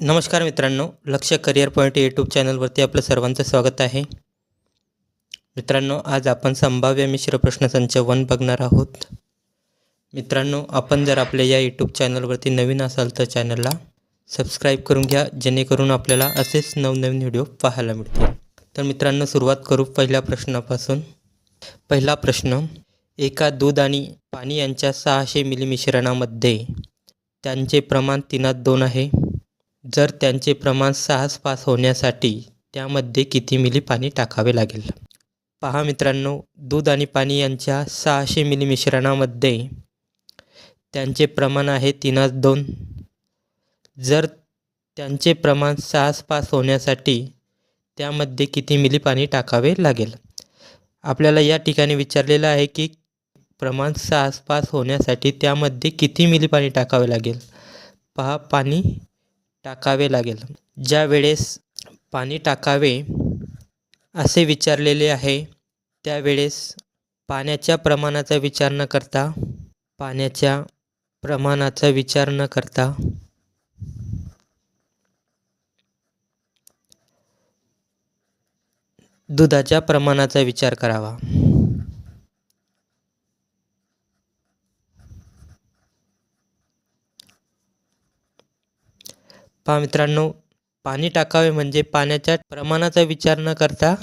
नमस्कार मित्रांनो, लक्ष करिअर पॉईंट यूट्यूब चॅनलवरती आपलं सर्वांचं स्वागत आहे. मित्रांनो, आज आपण संभाव्य मिश्र प्रश्नसंच 1 बघणार आहोत. मित्रांनो, आपण जर आपल्या या यूट्यूब चॅनलवरती नवीन असाल तर चॅनलला सबस्क्राईब करून घ्या, जेणेकरून आपल्याला असेच नवनवीन व्हिडिओ पाहायला मिळतील. तर मित्रांनो, सुरुवात करू पहिल्या प्रश्नापासून. पहिला प्रश्न, एका दूध आणि पाणी यांच्या 600 मिली मिश्रणामध्ये त्यांचे प्रमाण 3:2 आहे. जर त्यांचे प्रमाण 6:5 होण्यासाठी त्यामध्ये किती मिली पाणी टाकावे लागेल? पहा मित्रांनो, दूध आणि पाणी यांच्या 600 मिली मिश्रणामध्ये त्यांचे प्रमाण आहे 3:2. जर त्यांचे प्रमाण 6:5 होण्यासाठी त्यामध्ये किती मिली पाणी टाकावे लागेल? आपल्याला या ठिकाणी विचारलेलं आहे की प्रमाण 6:5 होण्यासाठी त्यामध्ये किती मिली पाणी टाकावे लागेल. पहा, पाणी टाकावे लागेल. ज्या वेळेस पाणी टाकावे असे विचारलेले आहे त्यावेळेस पाण्याच्या प्रमाणाचा विचार न करता दुधाच्या प्रमाणाचा विचार करावा. पहा मित्रांनो, पाणी टाकावे म्हणजे पाण्याच्या प्रमाणाचा विचार न करता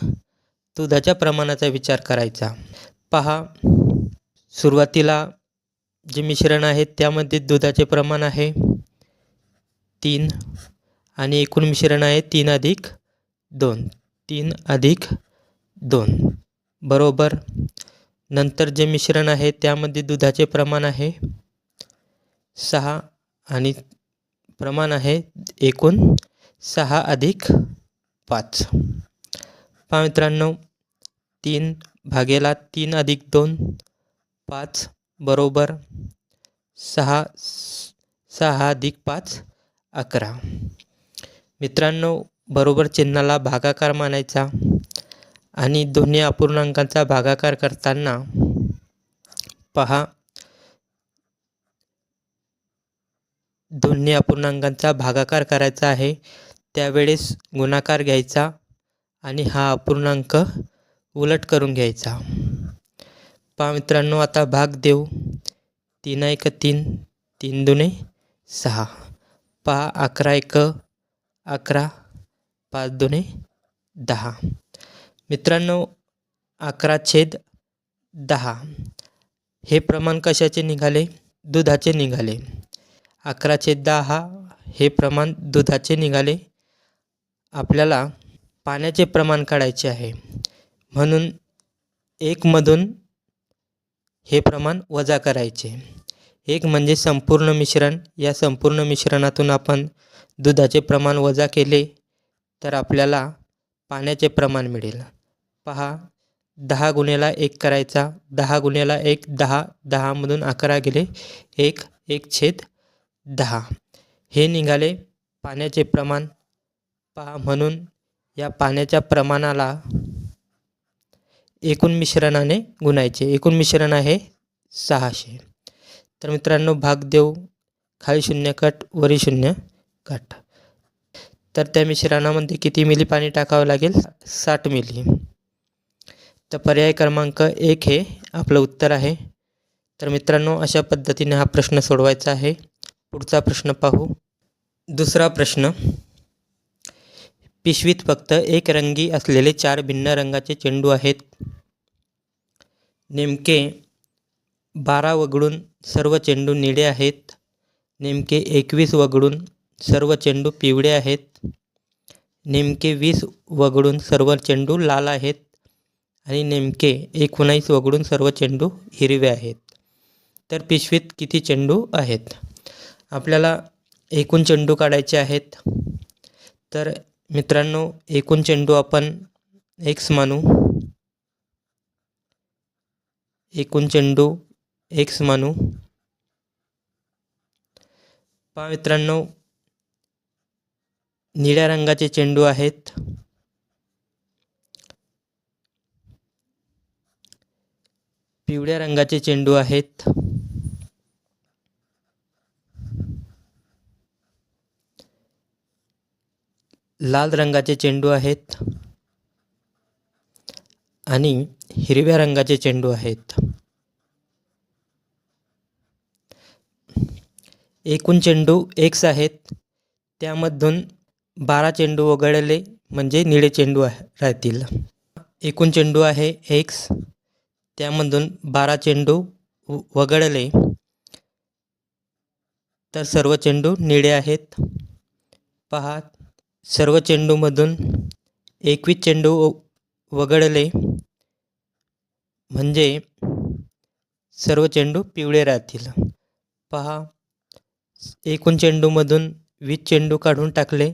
दुधाच्या प्रमाणाचा विचार करायचा. पहा, सुरुवातीला जे मिश्रण आहे त्यामध्ये दुधाचे प्रमाण आहे 3 आणि एकूण मिश्रण आहे 3+2. 3+2 बरोबर. नंतर जे मिश्रण आहे त्यामध्ये दुधाचे प्रमाण आहे 6 आणि प्रमाण आहे एकूण 6+5. पहा मित्रांनो, 3/3+2 5 बरोबर 6. 6+5 11. मित्रांनो, बरोबर चिन्हाला भागाकार मानायचा आणि दोन्ही अपूर्णांकांचा भागाकार करताना पहा, दोन्ही अपूर्णांकांचा भागाकार करायचा आहे त्यावेळेस गुणाकार घ्यायचा आणि हा अपूर्णांक उलट करून घ्यायचा. पहा मित्रांनो, आता भाग देऊ. 3×1 = 3, 3×2 = 6. पहा, 11×1 = 11, 5×2 = 10. मित्रांनो, 11/10 हे प्रमाण कशाचे निघाले? दुधाचे निघाले. 11/10 हे प्रमाण दुधाचे निघाले. आपल्याला पाण्याचे प्रमाण काढायचे आहे, म्हणून 1 मधून हे प्रमाण वजा करायचे. 1 म्हणजे संपूर्ण मिश्रण. या संपूर्ण मिश्रणातून आपण दुधाचे प्रमाण वजा केले तर आपल्याला पाण्याचे प्रमाण मिळेल. पहा, 10 × 1 करायचा. 10 × 1 10. 10 मधून 11 गेले 1. 1/10 हे निघाले पाण्याचे प्रमाण. पहा, म्हणून या पाण्याच्या प्रमाणाला एकूण मिश्रणाने गुणायचे. एकूण मिश्रण आहे 600. तर मित्रांनो, भाग देऊ. खाली 0 कट, वरी 0 कट. तर त्या मिश्रणामध्ये किती मिली पाणी टाकावं लागेल? 60 मिली. तर पर्याय क्रमांक 1 हे आपलं उत्तर आहे. तर मित्रांनो, अशा पद्धतीने हा प्रश्न सोडवायचा आहे. पुढचा प्रश्न पाहू. दुसरा प्रश्न, पिशवीत फक्त एक रंगी असलेले 4 भिन्न रंगाचे चेंडू आहेत. नेमके 12 वगळून सर्व चेंडू निळे आहेत. नेमके 21 वगळून सर्व चेंडू पिवळे आहेत. नेमके 20 वगळून सर्व चेंडू लाल आहेत. आणि नेमके 19 वगळून सर्व चेंडू हिरवे आहेत. तर पिशवीत किती चेंडू आहेत? आपल्याला एकूण चेंडू काढायचे आहेत. तर मित्रांनो, एकूण चेंडू आपण x मानू. एकूण चेंडू x मानू. पहा मित्रांनो, निळ्या रंगाचे चेंडू आहेत. पिवळ्या रंगाचे चेंडू आहेत. लाल रंगाचे चेंडू आहेत आणि हिरव्या रंगाचे चेंडू आहेत. एकूण चेंडू एक्स आहेत. त्यामधून 12 चेंडू वगळले म्हणजे निळे चेंडू राहतील. एकूण चेंडू आहे एक्स. त्यामधून 12 चेंडू वगळले तर सर्व चेंडू निळे आहेत. पहा, सर्व चेंडूमधून 21 चेंडू वगळले म्हणजे सर्व चेंडू पिवळे राहतील. पहा, एकूण चेंडूमधून 20 चेंडू काढून टाकले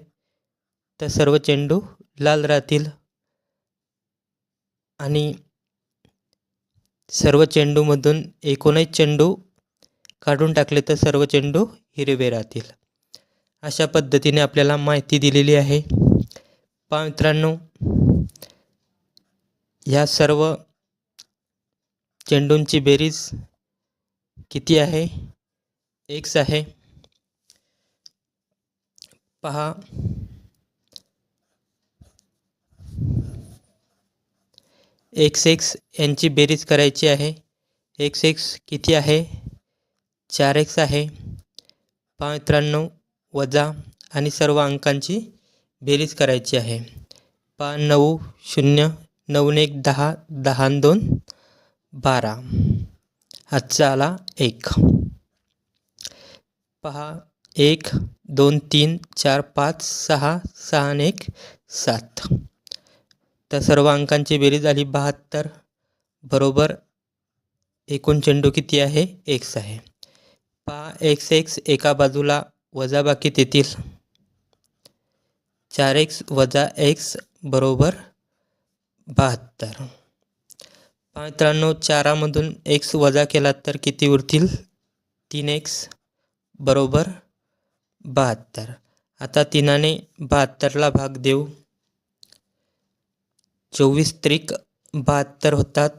तर सर्व चेंडू लाल राहतील आणि सर्व चेंडूमधून 19 चेंडू काढून टाकले तर सर्व चेंडू हिरवे राहतील. अशा पद्धतीने आपल्याला माहिती दिलेली आहे. पहा मित्रांनो, ह्या सर्व चेंडूंची बेरीज किती आहे? एक्स आहे. पहा, एक्स यांची बेरीज करायची आहे. एक्स किती आहे? 4x आहे. पहा मित्रांनो, वजा आणि सर्व अंकांची बेरीज करायची आहे. पहा, 9 0 9 1 10 10 2 12. हातचा आला 1. पहा, 1 2 3 4 5 6 6 आणि 1 7. तर सर्व अंकांची बेरीज झाली 72. बरोबर एकूण चेंडू किती आहे? एक्स आहे. पहा, एक्स एका बाजूला वजाबाकीत येतील. 4x वजा x बरोबर 72. पहा मित्रांनो, 4मधून x वजा केला तर किती उरतील? 3x बरोबर 72. आता 3ने 72ला भाग देऊ. 24 त्रिक 72 होतात.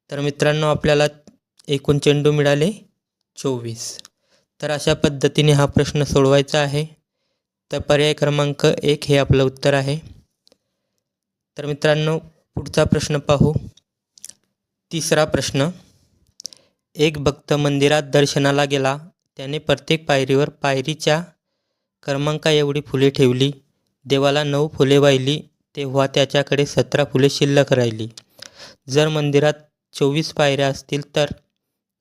तर मित्रांनो, आपल्याला एकूण चेंडू मिळाले 24. तर अशा पद्धतीने हा प्रश्न सोडवायचा आहे. तर पर्याय क्रमांक 1 हे आपलं उत्तर आहे. तर मित्रांनो, पुढचा प्रश्न पाहू. तिसरा प्रश्न. एक भक्त मंदिरात दर्शनाला गेला. त्याने प्रत्येक पायरीवर पायरीच्या क्रमांका एवढी फुले ठेवली. देवाला 9 फुले वाहिली तेव्हा त्याच्याकडे 17 फुले शिल्लक राहिली. जर मंदिरात 24 पायऱ्या असतील तर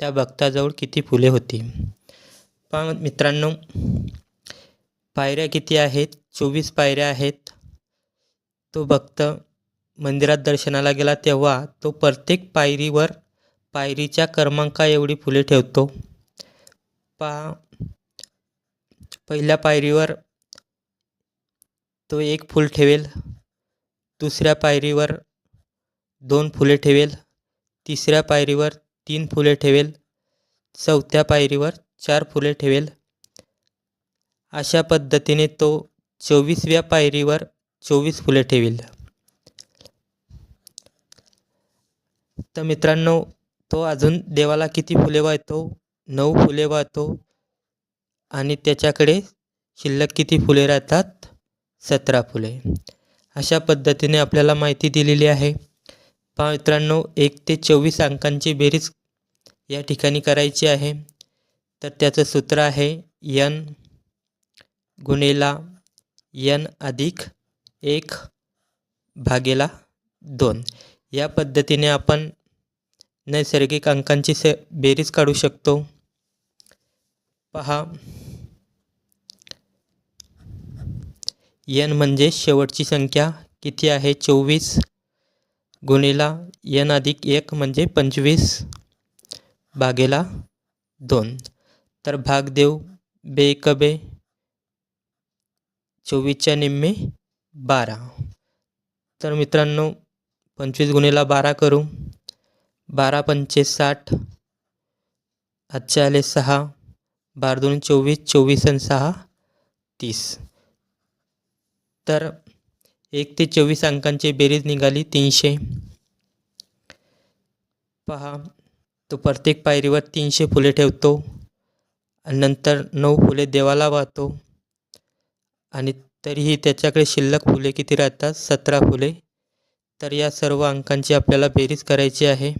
त्या भक्ताजवळ किती फुले होती? पहा मित्रांनो, पायऱ्या किती आहेत? 24 पायऱ्या आहेत. तो भक्त मंदिरात दर्शनाला गेला तेव्हा तो प्रत्येक पायरीवर पायरीच्या क्रमांका एवढी फुले ठेवतो. पहा, पहिल्या पायरीवर तो 1 फूल ठेवेल. दुसऱ्या पायरीवर 2 फुले ठेवेल. तिसऱ्या पायरीवर 3 फुले ठेवेल. चौथ्या पायरीवर 4 फुले ठेवेल. अशा पद्धतीने तो 24व्या पायरीवर 24 फुले ठेवेल. तर मित्रांनो, तो अजून देवाला किती फुले वाहतो? 9 फुले वाहतो आणि त्याच्याकडे शिल्लक किती फुले राहतात? 17 फुले. अशा पद्धतीने आपल्याला माहिती दिलेली आहे. पहा मित्रांनो, 1 ते 24 अंकांची बेरीज या ठिकाणी करायची आहे. तर त्याचं सूत्र आहे n गुणिला n अधिक 1 भागेला 2. या पद्धतीने आपण नैसर्गिक अंकांची बेरीज काढू शकतो. पहा, n म्हणजे शेवटची संख्या किती आहे? 24 गुणिला n अधिक 1 म्हणजे 25 भागेला 2. तर भाग देऊ. बे एक बे 24च्या निम्मे 12. तर मित्रांनो, 25 गुणिला 12 करू. 12 पंचे 60. हातचे आले 6. 12 2 24. 24 आणि 6 30. तर 1 ते 24 अंकांची बेरीज निघाली 300. पहा, तो प्रत्येक पायरीवर 300 फुले ठेवतो आणि नंतर 9 फुले देवाला वाहतो आणि तरीही त्याच्याकडे शिल्लक फुले किती राहतात? 17 फुले. तर या सर्व अंकांची आपल्याला बेरीज करायची आहे.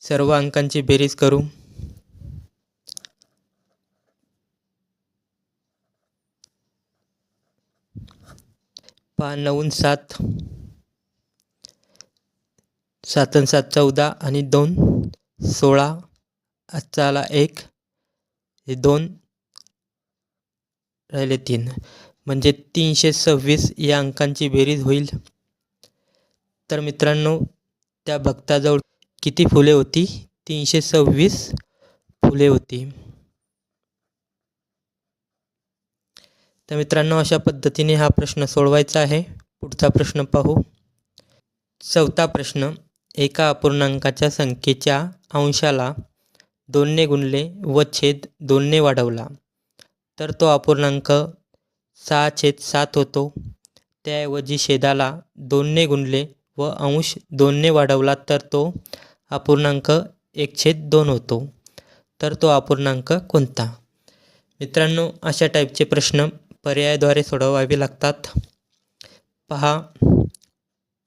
सर्व अंकांची बेरीज करू. पहा 9 7, 7 आणि 7 14 आणि 2 16, आजचा आला 1, हे 2 राहिले 3, म्हणजे 326 या अंकांची बेरीज होईल. तर मित्रांनो, त्या भक्ताजवळ किती फुले होती? 326 फुले होती. तर मित्रांनो, अशा पद्धतीने हा प्रश्न सोडवायचा आहे. पुढचा प्रश्न पाहू. चौथा प्रश्न. एका अपूर्णांकाच्या संख्येच्या अंशाला 2ने गुणले व छेद 2ने वाढवला तर तो अपूर्णांक 6/7 होतो. त्याऐवजी छेदाला 2ने गुणले व अंश 2ने वाढवला तर तो अपूर्णांक 1/2 होतो. तर तो अपूर्णांक कोणता? मित्रांनो, अशा टाईपचे प्रश्न पर्यायाद्वारे सोडवावे लागतात. पहा,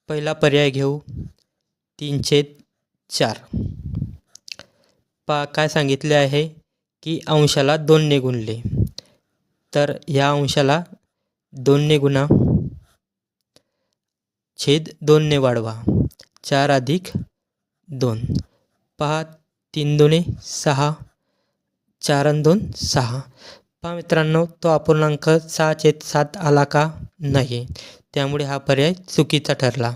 पहिला पर्याय घेऊ. 3/4. पहा काय सांगितले आहे की अंशाला 2ने गुणले. तर ह्या अंशाला 2ने गुणा, छेद 2ने वाढवा. 4 अधिक 2. पहा 3 दुणे 6, 4 आणि 2 6. पहा मित्रांनो, तो अपूर्णांक 6/7 आला का? नाही. त्यामुळे हा पर्याय चुकीचा ठरला.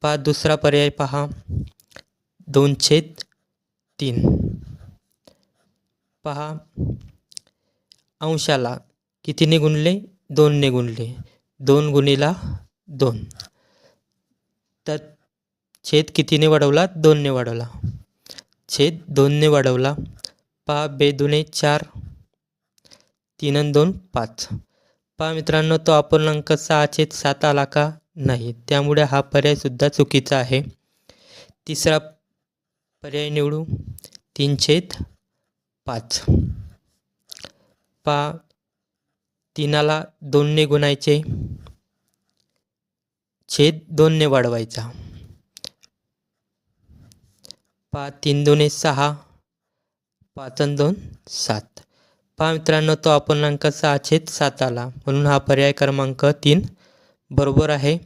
पहा दुसरा पर्याय पहा. 2/3. पहा अंशाला कितीने गुणले? 2ने गुणले. 2 गुणिला 2. तर छेद कितीने वाढवला? 2ने वाढवला. छेद 2ने वाढवला. पहा 2 दुणे 4, 3 आणि 2 5. पहा मित्रांनो, तो अपूर्णांक 6/7 आला का? नाही. त्यामुळे हा पर्यायसुद्धा चुकीचा आहे. तिसरा पर्याय निवडू. 3/5. पहा 3ला 2ने गुणायचे, छेद 2ने वाढवायचा. पहा 3 दुणे 6, 5 आणि 2 7. पहा मित्रांनो, तो अपूर्णांक 6/7 आला, म्हणून हा पर्याय क्रमांक 3 बरोबर आहे.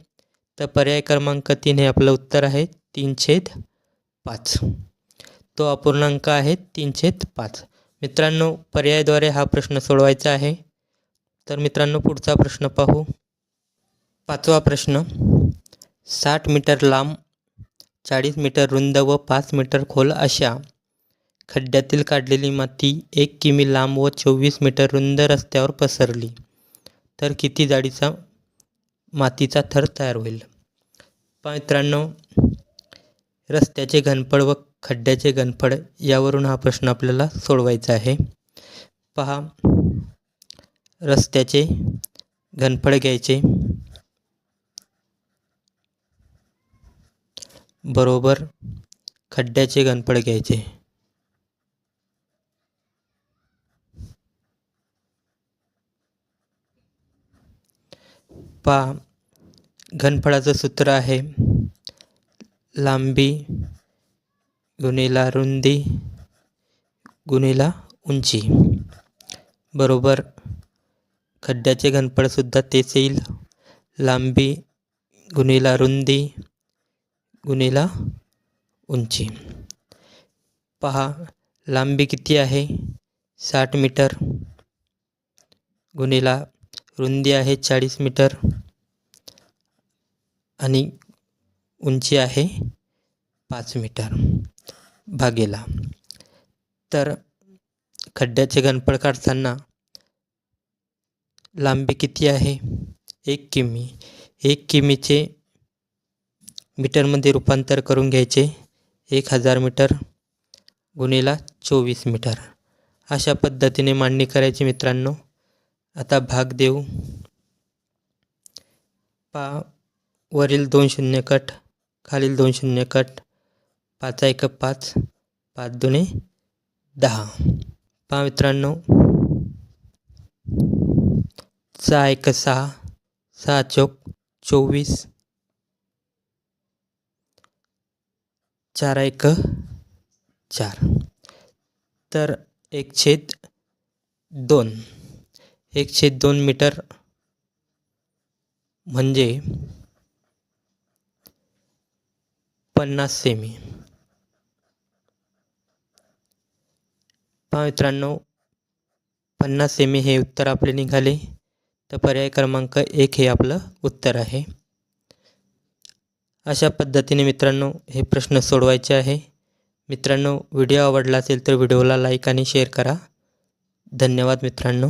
तर पर्याय क्रमांक 3 हे आपलं उत्तर आहे. 3/5. तो अपूर्णांक आहे 3/5. मित्रांनो, पर्यायाद्वारे हा प्रश्न सोडवायचा आहे. तर मित्रांनो, पुढचा प्रश्न पाहू. पाचवा प्रश्न. 60 मीटर लांब, 40 मीटर रुंद व 5 मीटर खोल अशा खड्ड्यातील काढलेली माती 1 किमी लांब व 24 मीटर रुंद रस्त्यावर पसरली तर किती जाडीचा मातीचा थर तयार होईल? पहा मित्रांनो, रस्त्याचे घनफळ व खड्ड्याचे घनफळ यावरून हा प्रश्न आपल्याला सोडवायचा आहे. पहा, रस्त्याचे घनफळ घ्यायचे बरोबर खड्ड्याचे घनफळ घ्यायचे. पहा, घनफळाचं सूत्र आहे लांबी गुणिला रुंदी गुणिला उंची बरोबर खड्ड्याचे घनफळसुद्धा तेच येईल. लांबी गुणिला रुंदी गुणिला उंची. पहा, लांबी किती आहे? 60 मीटर गुणिला रुंदी आहे 40 मीटर आणि उंची आहे 5 मीटर भागेला. तर खड्ड्याचे घनफळ काढताना लांबी किती आहे? 1 किमी. 1 किमीचे मीटरमध्ये रूपांतर करून घ्यायचे. 1000 मीटर गुणिला 24 मीटर. अशा पद्धतीने मांडणी करायची मित्रांनो. आता भाग देऊ. पहा, वरील 2 शून्य कट, खालील 2 शून्य कट. 5 1 5, 5 दुणे 10. पहा मित्रांनो, 6 एक 6, 6 चौक 24, 4 एक 4. तर 1/2 1/2 मीटर म्हणजे 50 सेमी. पहा मित्रांनो, 50 सेमी हे उत्तर आपले निघाले. तर पर्याय क्रमांक 1 हे आपलं उत्तर आहे. अशा पद्धतीने मित्रांनो हे प्रश्न सोडवायचे आहे. मित्रांनो, व्हिडिओ आवडला असेल तर व्हिडिओला लाईक आणि शेअर करा. धन्यवाद मित्रांनो.